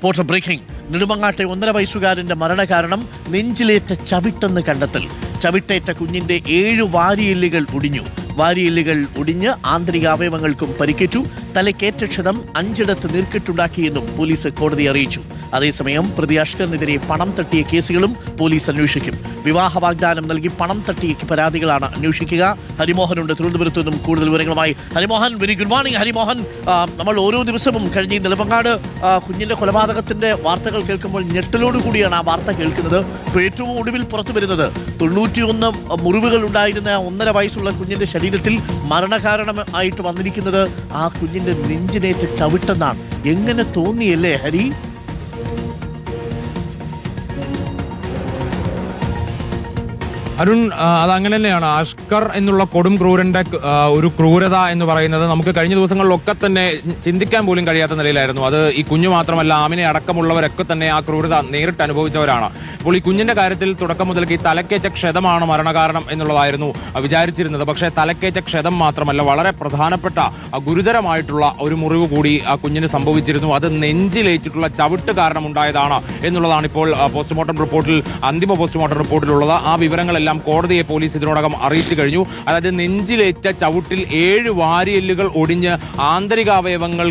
Reporter breaking. നെടുമങ്ങാട്ടെ 1.5 വയസ്സുകാരന്റെ മരണകാരണം നെഞ്ചിലേറ്റ ചവിട്ടെന്ന് കണ്ടെത്തൽ. ചവിട്ടേറ്റ കുഞ്ഞിന്റെ 7 വാരിയെല്ലുകൾ ഒടിഞ്ഞു. വാരിയെല്ലുകൾ ഒടിഞ്ഞ് ആന്തരിക അവയവങ്ങൾക്കും പരിക്കേറ്റു. തലക്കേറ്റ ക്ഷതം 5 നീർക്കെട്ടുണ്ടാക്കിയെന്നും പോലീസ് കോടതിയെ അറിയിച്ചു. അതേസമയം പ്രതി അഷ്കറിനെതിരെ പണം തട്ടിയ കേസുകളും പോലീസ് അന്വേഷിക്കും. വിവാഹ വാഗ്ദാനം നൽകി പണം തട്ടിയ പരാതികളാണ് അന്വേഷിക്കുക. ഹരിമോഹനുണ്ട് തിരുവനന്തപുരത്തു നിന്നും കൂടുതൽ വിവരങ്ങളുമായി. Harimohan, very good morning. Harimohan, നമ്മൾ ഓരോ ദിവസവും കഴിഞ്ഞ നെടുമങ്ങാട് കുഞ്ഞിന്റെ കൊലപാതകത്തിന്റെ വാർത്തകൾ കേൾക്കുമ്പോൾ ഞെട്ടലോടുകൂടിയാണ് ആ വാർത്ത കേൾക്കുന്നത്. ഇപ്പോൾ ഏറ്റവും ഒടുവിൽ പുറത്തു വരുന്നത് 91 മുറിവുകൾ ഉണ്ടായിരുന്ന 1.5 വയസ്സുള്ള കുഞ്ഞിന്റെ ശരീരത്തിൽ മരണകാരണമായിട്ട് വന്നിരിക്കുന്നത് ആ കുഞ്ഞിന്റെ നെഞ്ചിനേറ്റ ചവിട്ടെന്നാണ്. എങ്ങനെ തോന്നിയല്ലേ ഹരി? അരുൺ, അതങ്ങനെ തന്നെയാണ്. അഷ്കർ എന്നുള്ള കൊടും ക്രൂരന്റെ ഒരു ക്രൂരത എന്ന് പറയുന്നത് നമുക്ക് കഴിഞ്ഞ ദിവസങ്ങളിലൊക്കെ തന്നെ ചിന്തിക്കാൻ പോലും കഴിയാത്ത നിലയിലായിരുന്നു. അത് ഈ കുഞ്ഞു മാത്രമല്ല, ആമിനെ അടക്കമുള്ളവരൊക്കെ തന്നെ ആ ക്രൂരത നേരിട്ട് അനുഭവിച്ചവരാണ്. അപ്പോൾ ഈ കുഞ്ഞിന്റെ കാര്യത്തിൽ തുടക്കം മുതൽക്ക് ഈ തലക്കേറ്റ ക്ഷതമാണ് മരണകാരണം എന്നുള്ളതായിരുന്നു വിചാരിച്ചിരുന്നത്. പക്ഷേ തലക്കേറ്റ ക്ഷതം മാത്രമല്ല, വളരെ പ്രധാനപ്പെട്ട ഗുരുതരമായിട്ടുള്ള ഒരു മുറിവ് കൂടി ആ കുഞ്ഞിന് സംഭവിച്ചിരുന്നു. അത് നെഞ്ചിലേറ്റിട്ടുള്ള ചവിട്ട് കാരണം ഉണ്ടായതാണ് എന്നുള്ളതാണ് ഇപ്പോൾ പോസ്റ്റ്മോർട്ടം റിപ്പോർട്ടിൽ, അന്തിമ പോസ്റ്റ്മോർട്ടം റിപ്പോർട്ടിലുള്ളത്. ആ വിവരങ്ങൾ കോടതിയെ പോലീസ് ഇതിനോടകം അറിയിച്ചു കഴിഞ്ഞു. അതായത് നെഞ്ചിലേറ്റ ചവിട്ടിൽ 7 വാരിയെല്ലുകൾ ഒടിഞ്ഞ് ആന്തരികാവയവങ്ങൾ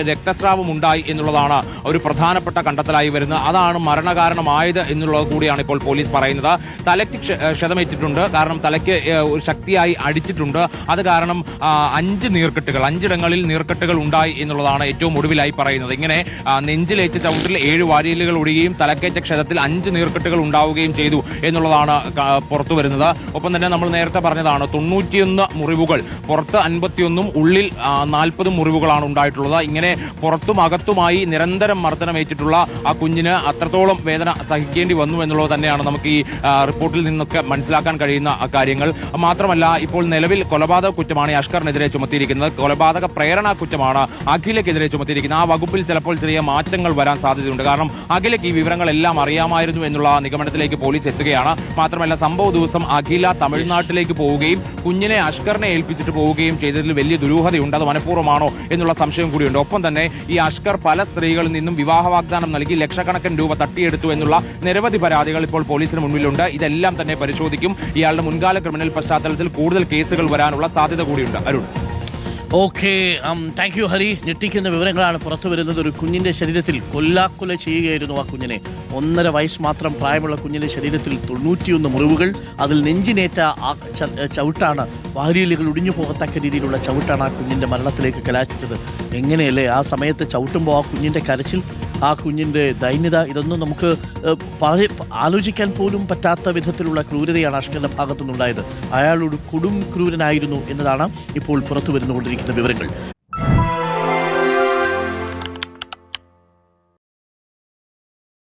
രക്തസ്രാവം ഉണ്ടായി എന്നുള്ളതാണ് ഒരു പ്രധാനപ്പെട്ട കണ്ടെത്തലായി വരുന്നത്. അതാണ് മരണകാരണമായത് എന്നുള്ളത് കൂടിയാണ് ഇപ്പോൾ പോലീസ് പറയുന്നത്. തലയ്ക്ക് ക്ഷതമേറ്റിട്ടുണ്ട്, കാരണം തലയ്ക്ക് ഒരു ശക്തിയായി അടിച്ചിട്ടുണ്ട്. അത് കാരണം 5 നീർക്കെട്ടുകൾ, 5 ഇടങ്ങളിൽ നീർക്കെട്ടുകൾ ഉണ്ടായി എന്നുള്ളതാണ് ഏറ്റവും ഒടുവിലായി പറയുന്നത്. ഇങ്ങനെ നെഞ്ചിലേറ്റ ചവിട്ടിൽ 7 വാരിയെല്ലുകൾ ഒടിയുകയും തലക്കേറ്റ ക്ഷതത്തിൽ 5 നീർക്കെട്ടുകൾ ഉണ്ടാവുകയും ചെയ്തു എന്നുള്ളതാണ് പുറത്തു വരുന്നത്. ഒപ്പം തന്നെ നമ്മൾ നേരത്തെ പറഞ്ഞതാണ് 91 മുറിവുകൾ, പുറത്ത് 51, ഉള്ളിൽ 40 മുറിവുകളാണ് ഉണ്ടായിട്ടുള്ളത്. ഇങ്ങനെ പുറത്തും അകത്തുമായി നിരന്തരം മർദ്ദനമേറ്റിട്ടുള്ള ആ കുഞ്ഞിന് അത്രത്തോളം വേദന സഹിക്കേണ്ടി വന്നു എന്നുള്ളത് തന്നെയാണ് നമുക്ക് ഈ റിപ്പോർട്ടിൽ നിന്നൊക്കെ മനസ്സിലാക്കാൻ കഴിയുന്ന കാര്യങ്ങൾ. മാത്രമല്ല, ഇപ്പോൾ നിലവിൽ കൊലപാതക കുറ്റമാണ് ഈ അഷ്കറിനെതിരെ ചുമത്തിയിരിക്കുന്നത്. കൊലപാതക പ്രേരണ കുറ്റമാണ് അഖിലയ്ക്കെതിരെ ചുമത്തിയിരിക്കുന്നത്. ആ വകുപ്പിൽ ചിലപ്പോൾ ചെറിയ മാറ്റങ്ങൾ വരാൻ സാധ്യതയുണ്ട്. കാരണം അഖിലയ്ക്ക് ഈ വിവരങ്ങളെല്ലാം അറിയാമായിരുന്നു എന്നുള്ള നിഗമനത്തിലേക്ക് പോലീസ് എത്തുകയാണ്. മാത്രമല്ല, സംഭവ ദിവസം അഖില തമിഴ്നാട്ടിലേക്ക് പോവുകയും കുഞ്ഞിനെ അഷ്കറിനെ ഏൽപ്പിച്ചിട്ട് പോവുകയും ചെയ്തതിൽ വലിയ ദുരൂഹതയുണ്ട്. അത് മനഃപൂർവ്വമാണോ എന്നുള്ള സംശയം കൂടിയുണ്ട്. ഒപ്പം തന്നെ ഈ അഷ്കർ പല സ്ത്രീകളിൽ നിന്നും വിവാഹ വാഗ്ദാനം നൽകി ലക്ഷക്കണക്കിന് രൂപ തട്ടിയെടുത്തു എന്നുള്ള നിരവധി പരാതികൾ ഇപ്പോൾ പോലീസിന് മുൻപിലുണ്ട്. ഇതെല്ലാം തന്നെ പരിശോധിക്കും. ഇയാളുടെ മുൻകാല ക്രിമിനൽ പശ്ചാത്തലത്തിൽ കൂടുതൽ കേസുകൾ വരാനുള്ള സാധ്യത കൂടിയുണ്ട്. Arun, okay, thank you Hari. ഞെട്ടിക്കുന്ന വിവരങ്ങളാണ് പുറത്തു വരുന്നത്. ഒരു കുഞ്ഞിന്റെ ശരീരത്തിൽ കൊല്ലാക്കൊല ചെയ്യുകയായിരുന്നു ആ കുഞ്ഞിനെ. 1.5 വയസ്സ് മാത്രം പ്രായമുള്ള കുഞ്ഞിന്റെ ശരീരത്തിൽ 91 മുറിവുകൾ. അതിൽ നെഞ്ചിനേറ്റ ആ ചവിട്ടാണ്, വാരിയെല്ലുകൾ ഒടിഞ്ഞു പോകത്തക്ക രീതിയിലുള്ള ചവിട്ടാണ് ആ കുഞ്ഞിന്റെ മരണത്തിലേക്ക് കലാശിച്ചത്. എങ്ങനെയല്ലേ ആ സമയത്ത് ചവിട്ടുമ്പോൾ ആ കുഞ്ഞിന്റെ കരച്ചിൽ, ആ കുഞ്ഞിന്റെ ദൈന്യത, ഇതൊന്നും നമുക്ക് ആലോചിക്കാൻ പോലും പറ്റാത്ത വിധത്തിലുള്ള ക്രൂരതയാണ് അഷ്കറിന്റെ ഭാഗത്തുനിന്നുണ്ടായത്. അയാളൊരു കൊടും ക്രൂരനായിരുന്നു എന്നതാണ് ഇപ്പോൾ പുറത്തു വരുന്നുകൊണ്ടിരിക്കുന്ന വിവരങ്ങൾ.